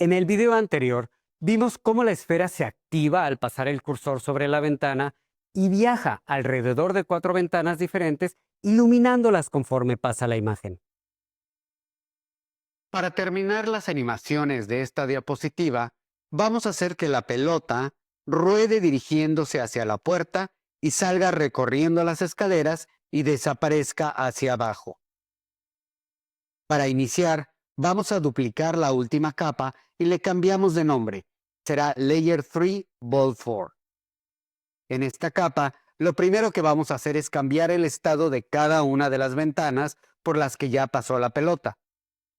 En el video anterior, vimos cómo la esfera se activa al pasar el cursor sobre la ventana y viaja alrededor de 4 ventanas diferentes, iluminándolas conforme pasa la imagen. Para terminar las animaciones de esta diapositiva, vamos a hacer que la pelota ruede dirigiéndose hacia la puerta y salga recorriendo las escaleras y desaparezca hacia abajo. Para iniciar, vamos a duplicar la última capa y le cambiamos de nombre. Será Layer 3 Ball 4. En esta capa, lo primero que vamos a hacer es cambiar el estado de cada una de las ventanas por las que ya pasó la pelota.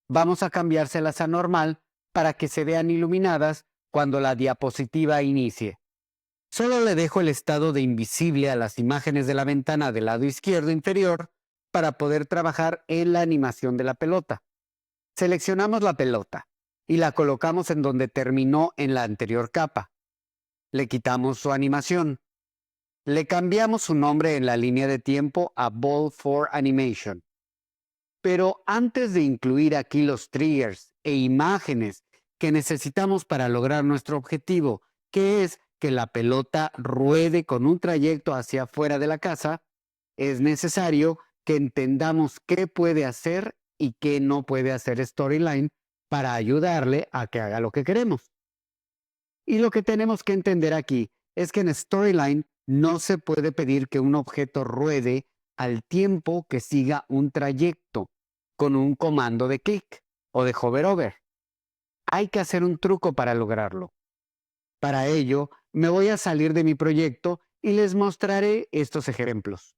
Vamos a cambiárselas a normal para que se vean iluminadas cuando la diapositiva inicie. Solo le dejo el estado de invisible a las imágenes de la ventana del lado izquierdo inferior para poder trabajar en la animación de la pelota. Seleccionamos la pelota y la colocamos en donde terminó en la anterior capa. Le quitamos su animación. Le cambiamos su nombre en la línea de tiempo a Ball 4 Animation. Pero antes de incluir aquí los triggers e imágenes que necesitamos para lograr nuestro objetivo, que es que la pelota ruede con un trayecto hacia afuera de la casa, es necesario que entendamos qué puede hacer y qué no puede hacer Storyline para ayudarle a que haga lo que queremos. Y lo que tenemos que entender aquí es que en Storyline no se puede pedir que un objeto ruede al tiempo que siga un trayecto con un comando de clic o de hover over. Hay que hacer un truco para lograrlo. Para ello, me voy a salir de mi proyecto y les mostraré estos ejemplos.